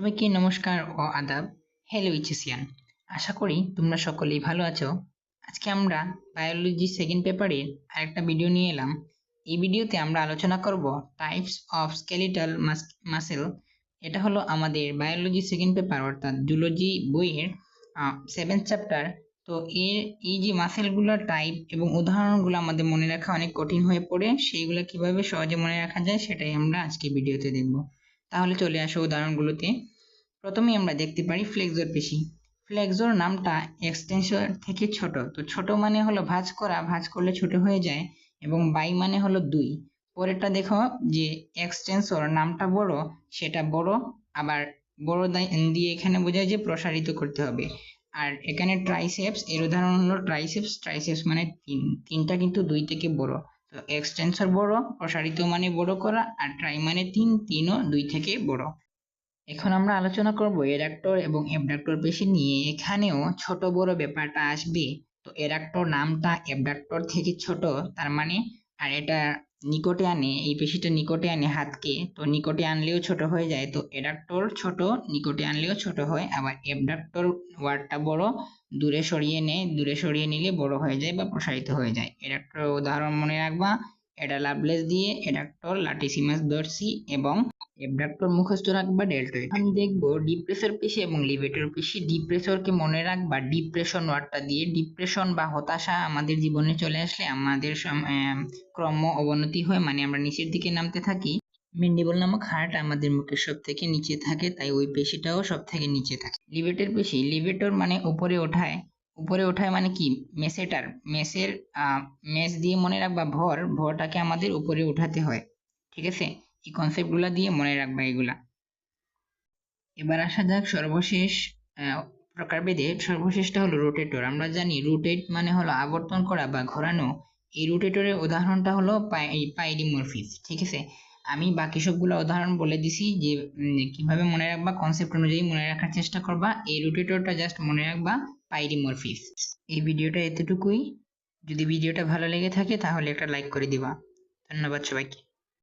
সবাইকে নমস্কার ও আদাব। হ্যালো ইচিসিয়ান, আশা করি তোমরা সকলেই ভালো আছো। আজকে আমরা বায়োলজি সেকেন্ড পেপারের আরেকটা ভিডিও নিয়ে এলাম। এই ভিডিওতে আমরা আলোচনা করব টাইপস অফ স্কেলিটাল মাসেল। এটা হলো আমাদের বায়োলজি সেকেন্ড পেপার অর্থাৎ জুলজি বইয়ের 7th চ্যাপ্টার। তো এই যে মাসেলগুলোর টাইপ এবং উদাহরণগুলো আমাদের মনে রাখা অনেক কঠিন হয়ে পড়ে, সেইগুলো কিভাবে সহজে মনে রাখা যায় সেটাই আমরা আজকে ভিডিওতে দেখব। তাহলে চলে আসো উদাহরণগুলোতে। প্রথমেই আমরা দেখতে পারি ফ্লেক্সর পেশি। ফ্লেক্সর নামটা এক্সটেনশন থেকে ছোট, তো ছোট মানে হলো ভাঁজ করা, ভাঁজ করলে ছোট হয়ে যায়, এবং বাই মানে হলো দুই। পরেরটা দেখো যে এক্সটেন্সর নামটা বড়, সেটা বড়, আবার বড় দিয়ে এখানে বোঝায় যে প্রসারিত করতে হবে। আর এখানে ট্রাইসেপস এর উদাহরণ হলো ট্রাইসেপস। ট্রাইসেপস মানে তিনটা কিন্তু দুই থেকে বড়। তো এক্সটেন্সর বড়, প্রসারিত মানে বড় করা, আর ট্রাই মানে তিনও দুই থেকে বড়। এখন আমরা আলোচনা করব এডাক্টর এবং অ্যাবডাক্টর পেশি নিয়ে। এখানেও ছোট বড় ব্যাপারটা আসবে। তো এডাক্টর নামটা অ্যাবডাক্টর থেকে ছোট, তার মানে, আর এটা নিকটে আনে, এই পেশিটা নিকটে আনে হাতকে, তো নিকটে আনলেও ছোট হয়ে যায়। তো এডাক্টর ছোট, নিকটে আনলেও ছোট হয়। আবার অ্যাবডাক্টর ওয়ার্ডটা বড়, দূরে সরিয়ে নেয়, দূরে সরিয়ে নিলে বড় হয়ে যায় বা প্রসারিত হয়ে যায়। এডাক্টর উদাহরণ মনে রাখবা, এটা লাভলেস দিয়ে এডাক্টর, লাটিসিমাস ডরসি এবং অ্যাবডাক্টর মুখস্থ রাখবা ডেল্টয়েড। আমি দেখবো ডিপ্রেসর পেশি এবং লিভেটর পেশি। ডিপ্রেসরকে মনে রাখবা ডিপ্রেশন ওয়ার্ডটা দিয়ে। ডিপ্রেশন বা হতাশা আমাদের জীবনে চলে আসলে আমাদের ক্রম অবনতি হয়, মানে আমরা নিচের দিকে নামতে থাকি। ম্যান্ডিবল নামক হাড়টা আমাদের মুখের সব থেকে নিচে থাকে, তাই ওই পেশিটাও সব থেকে নিচে থাকে। লিভেটর পেশি, লিভেটর মানে উপরে ওঠায়। উপরে ওঠায় মানে কি, মেসেটার, মেস দিয়ে মনে রাখবা ভর, ভরটাকে আমাদের উপরে উঠাতে হয়। ঠিক আছে, এই কনসেপ্টগুলো দিয়ে মনে রাখবা এগুলা। এবার আসা যাক সর্বশেষ প্রকারভেদে। সর্বশেষটা হলো রোটেটর। আমরা জানি রোটেট মানে হলো আবর্তন করা বা ঘোরানো। এই রোটেটরের উদাহরণটা হলো পাইরিমরফিস। ঠিক আছে, আমি বাকি সবগুলো উদাহরণ বলে দিছি যে কিভাবে মনে রাখবা, কনসেপ্ট অনুযায়ী মনে রাখার চেষ্টা করবা। এই রোটেটরটা জাস্ট মনে রাখবা পাইরিমরফিস। এই ভিডিওটা এতটুকুই। যদি ভিডিওটা ভালো লেগে থাকে তাহলে একটা লাইক করে দিবা। ধন্যবাদ সবাইকে।